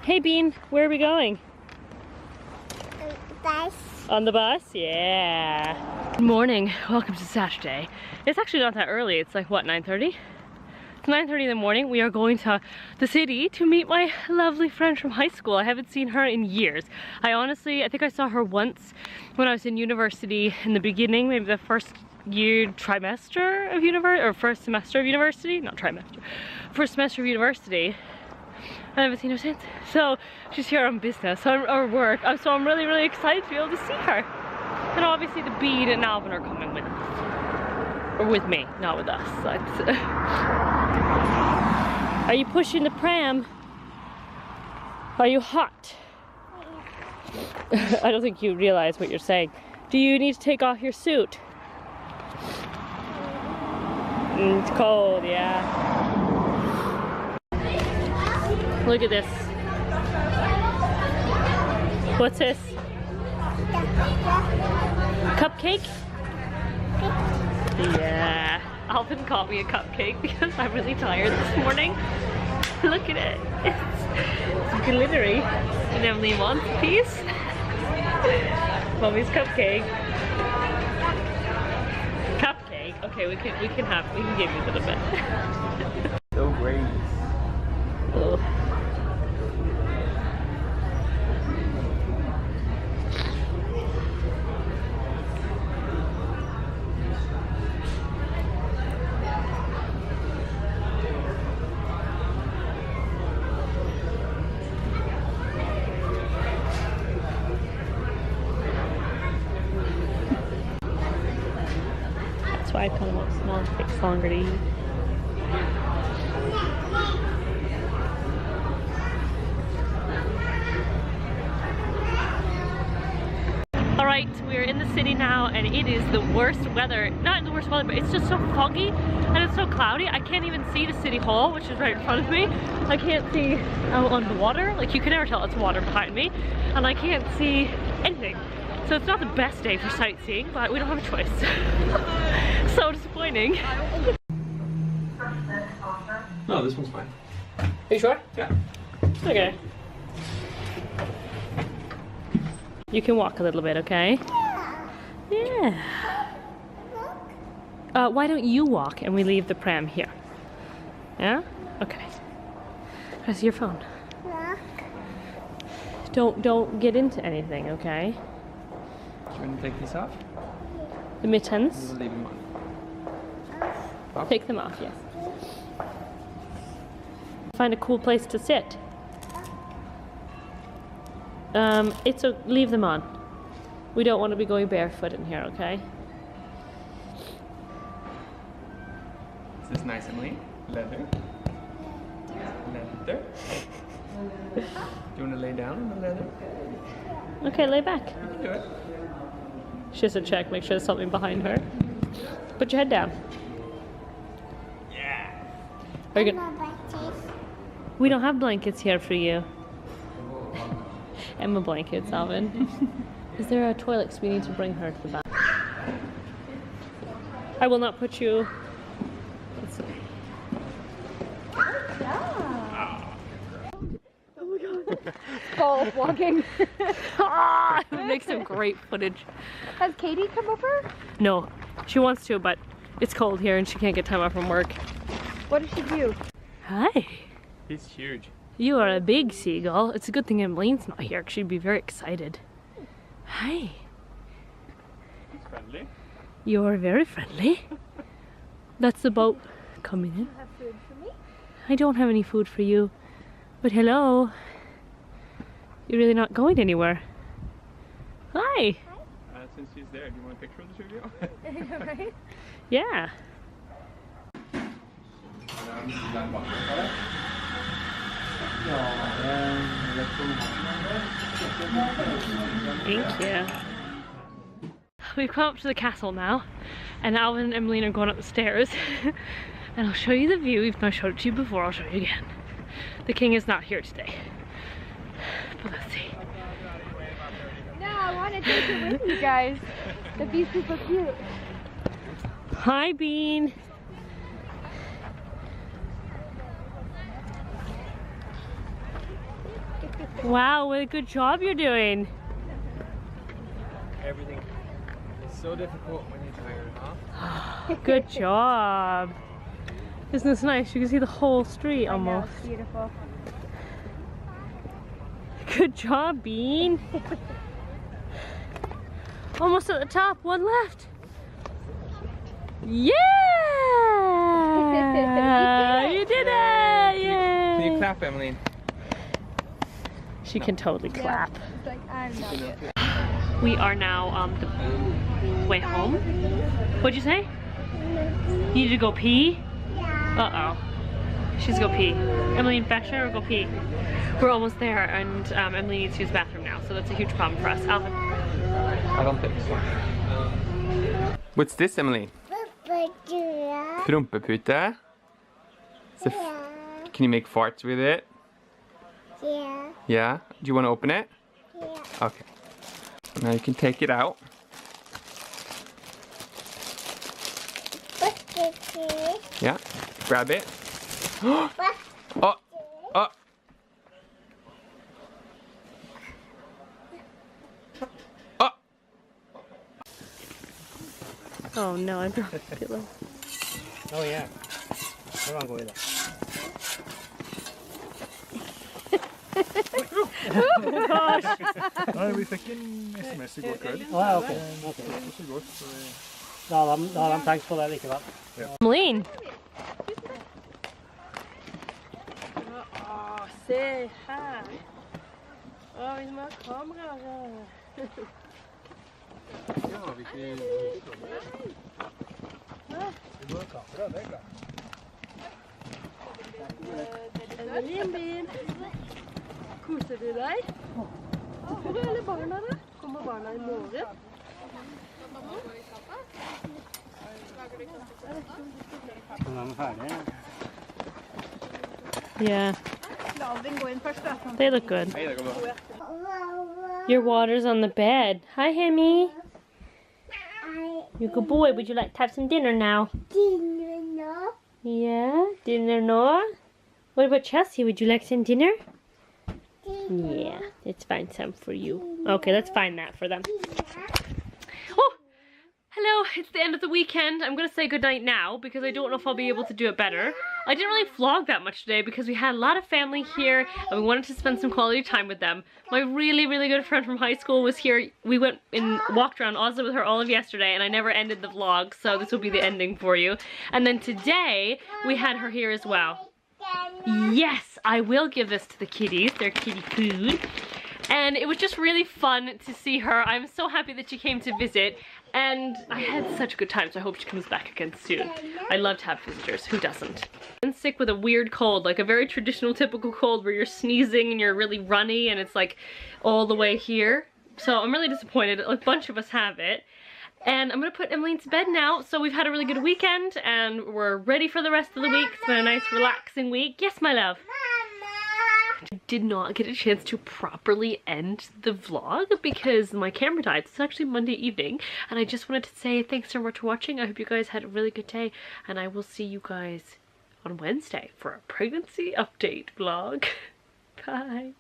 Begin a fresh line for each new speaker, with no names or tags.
Hey Bean, where are we going?
Bus.
On the bus? Yeah. Good morning, welcome to Saturday. It's actually not that early, it's like what, 9:30? It's 9:30 in the morning. We are going to the city to meet my lovely friend from high school. I haven't seen her in years. I think I saw her once when I was in university in the beginning, maybe the first trimester of university, or first semester of university, not trimester, first semester of university. I haven't seen her since. So she's here on business, or work. So I'm really, really excited to be able to see her. And obviously the Bean and Alvin are coming with us. Or with me, not with us. Are you pushing the pram? Are you hot? I don't think you realize what you're saying. Do you need to take off your suit? It's cold, yeah. Look at this. What's this? Cupcake? Yeah. Alvin caught me a cupcake because I'm really tired this morning. Look at it. It's glittery. And Emily wants a piece. Mommy's cupcake. Cupcake? Okay, we can give you a little bit.
So great.
Oh. That's why I cut them up small, it takes longer to eat. Alright, we're in the city now and it is the worst weather. Not the worst weather, but it's just so foggy and it's so cloudy. I can't even see the city hall, which is right in front of me. I can't see out on the water. Like, you can never tell it's water behind me. And I can't see anything. So it's not the best day for sightseeing, but we don't have a choice. So disappointing.
No, this one's fine.
Are you sure?
Yeah.
Okay. You can walk a little bit, okay? Yeah. Why don't you walk and we leave the pram here? Yeah? Okay. Press your phone. Don't get into anything, okay?
Do you want to take these off?
The mittens?
We'll leave them on.
Take them off, yes. Find a cool place to sit. Leave them on. We don't want to be going barefoot in here, okay?
Is this nice and clean? Leather. Leather. Do you want to lay down on the leather?
Okay, lay back.
You can do it.
She has to check, make sure there's something behind her. Put your head down.
Yeah.
Are you gonna... We don't have blankets here for you. Emma blankets, Alvin. Is there a toilet? So we need to bring her to the bath. I will not put you. It's okay.
Oh my god. Fall walking.
Ah, it makes some great footage.
Has Katie come over?
No, she wants to, but it's cold here and she can't get time off from work.
What did she do?
Hi.
He's huge.
You are a big seagull. It's a good thing Emmeline's not here because she'd be very excited. Hi.
He's friendly.
You're very friendly. That's the boat coming in.
You have food for me?
I don't have any food for you. But hello. You're really not going anywhere. Hi.
Since she's there, do you want a picture of the studio?
Right?
Yeah. Thank you. We've come up to the castle now, and Alvin and Emmeline are going up the stairs. And I'll show you the view. Even though I showed it to you before, I'll show you again. The king is not here today. But let's see.
No, I want to take it with you guys. That'd be super cute.
Hi, Bean. Wow, what a good job you're doing.
Everything is so difficult when you're tired, huh?
Good job. Isn't this nice? You can see the whole street almost.
I know, it's beautiful.
Good job, Bean. Almost at the top, one left. Yeah! You did it!
Can you
Yay!
clap, Emily?
She can totally clap.
Yeah. It's like, I'm not good.
We are now on the way home. What'd you say? You need to go pee? Uh-oh. She's go pee. Emily, fetch her or go pee? We're almost there, and Emily needs to use the bathroom now, so that's a huge problem for us. Alvin.
I don't think so. What's this, Emily? Rumpepute? Can you make farts with it?
Yeah.
Yeah? Do you want to open it?
Yeah.
Okay. Now you can take it out.
What's this here?
Yeah. Grab it.
What's
Oh! Oh! Oh!
Oh no, I dropped the pillow.
Oh yeah. Hur långt går det?
Nej, vi fick en sms igår kväll.
Ja, okej.
Så gott. Så
Da har de tenkt på det likevel.
Emmeline.
Se här. Åh, vi må ha kamera.
ja, vilket... Det var kamera, det är klart.
Lemon&Baby. Koser du deg? Hvor er alle barna da? Kommer barna i morgen?
Når de er ferdige.
Yeah,
La den gå inn først da.
they look good.
Hej, det går bra.
Your water's on the bed. Hi, Hemi. You're a good boy. Would you like to have some dinner now? Yeah, dinner, Noah. What about Chelsea? Would you like some dinner? Yeah, let's find some for you. Okay, let's find that for them. Oh, hello, it's the end of the weekend. I'm gonna say goodnight now because I don't know if I'll be able to do it better. I didn't really vlog that much today because we had a lot of family here and we wanted to spend some quality time with them. My really, really good friend from high school was here. We went and walked around Oslo with her all of yesterday and I never ended the vlog, so this will be the ending for you. And then today, we had her here as well. Yes, I will give this to the kitties, their kitty food. And it was just really fun to see her. I'm so happy that she came to visit. And I had such a good time, so I hope she comes back again soon. I love to have visitors, who doesn't? I'm sick with a weird cold, like a very traditional typical cold where you're sneezing and you're really runny and it's like all the way here. So I'm really disappointed, a bunch of us have it. And I'm gonna put Emily to bed now. So we've had a really good weekend and we're ready for the rest of the week. It's been a nice relaxing week. Yes, my love? I did not get a chance to properly end the vlog because my camera died. It's actually Monday evening and I just wanted to say thanks so much for watching. I hope you guys had a really good day and I will see you guys on Wednesday for a pregnancy update vlog. Bye.